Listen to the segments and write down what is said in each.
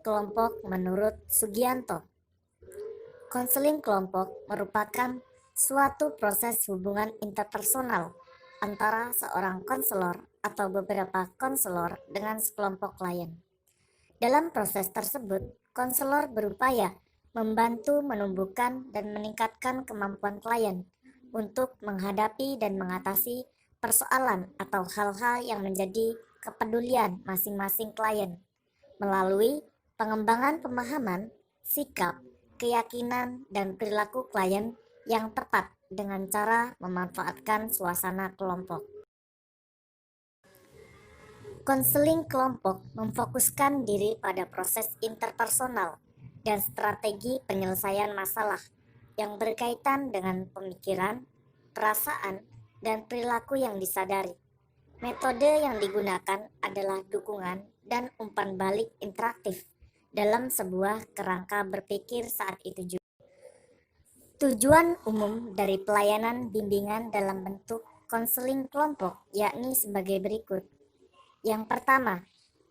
kelompok menurut Sugianto. Konseling kelompok merupakan suatu proses hubungan interpersonal antara seorang konselor atau beberapa konselor dengan sekelompok klien. Dalam proses tersebut, konselor berupaya membantu menumbuhkan dan meningkatkan kemampuan klien untuk menghadapi dan mengatasi persoalan atau hal-hal yang menjadi kepedulian masing-masing klien melalui pengembangan pemahaman, sikap, keyakinan, dan perilaku klien yang tepat dengan cara memanfaatkan suasana kelompok. Konseling kelompok memfokuskan diri pada proses interpersonal dan strategi penyelesaian masalah yang berkaitan dengan pemikiran, perasaan, dan perilaku yang disadari. Metode yang digunakan adalah dukungan dan umpan balik interaktif dalam sebuah kerangka berpikir saat itu juga. Tujuan umum dari pelayanan bimbingan dalam bentuk konseling kelompok yakni sebagai berikut. Yang pertama,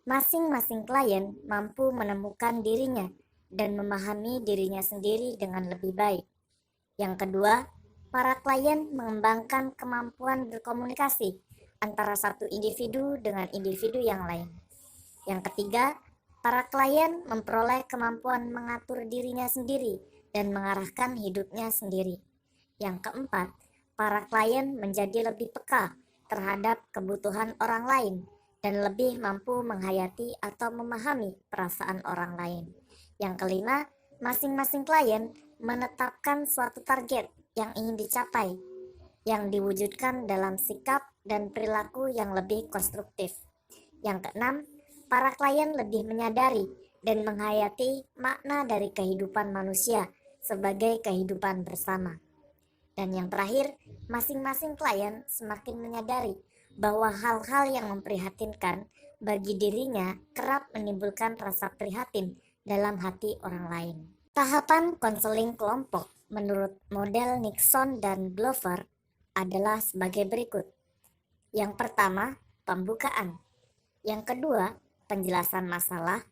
masing-masing klien mampu menemukan dirinya dan memahami dirinya sendiri dengan lebih baik. Yang kedua, para klien mengembangkan kemampuan berkomunikasi antara satu individu dengan individu yang lain. Yang ketiga, para klien memperoleh kemampuan mengatur dirinya sendiri dan mengarahkan hidupnya sendiri. Yang keempat, para klien menjadi lebih peka terhadap kebutuhan orang lain dan lebih mampu menghayati atau memahami perasaan orang lain. Yang kelima, masing-masing klien menetapkan suatu target yang ingin dicapai, yang diwujudkan dalam sikap dan perilaku yang lebih konstruktif. Yang keenam, para klien lebih menyadari dan menghayati makna dari kehidupan manusia sebagai kehidupan bersama. Dan yang terakhir, masing-masing klien semakin menyadari bahwa hal-hal yang memprihatinkan bagi dirinya kerap menimbulkan rasa prihatin dalam hati orang lain. Tahapan konseling kelompok menurut model Nixon dan Glover adalah sebagai berikut. Yang pertama, pembukaan. Yang kedua, penjelasan masalah.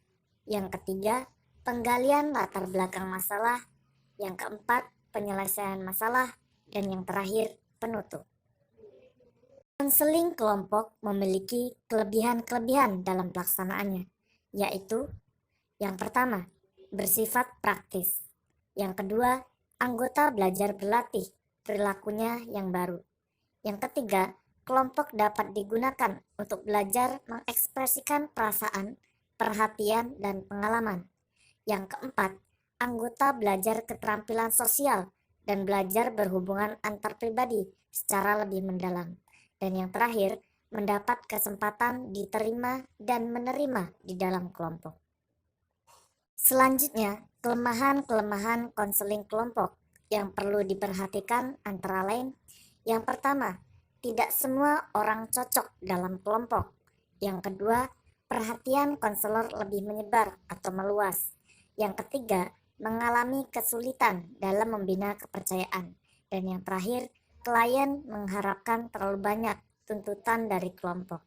Yang ketiga, penggalian latar belakang masalah. Yang keempat, penyelesaian masalah. Dan yang terakhir, penutup. Konseling kelompok memiliki kelebihan-kelebihan dalam pelaksanaannya, yaitu yang pertama, bersifat praktis. Yang kedua, anggota belajar berlatih perilakunya yang baru. Yang ketiga, kelompok dapat digunakan untuk belajar mengekspresikan perasaan, perhatian, dan pengalaman. Yang keempat, anggota belajar keterampilan sosial dan belajar berhubungan antar pribadi secara lebih mendalam. Dan yang terakhir, mendapat kesempatan diterima dan menerima di dalam kelompok. Selanjutnya, kelemahan-kelemahan konseling kelompok yang perlu diperhatikan antara lain. Yang pertama, tidak semua orang cocok dalam kelompok. Yang kedua, perhatian konselor lebih menyebar atau meluas. Yang ketiga, mengalami kesulitan dalam membina kepercayaan. Dan yang terakhir, klien mengharapkan terlalu banyak tuntutan dari kelompok.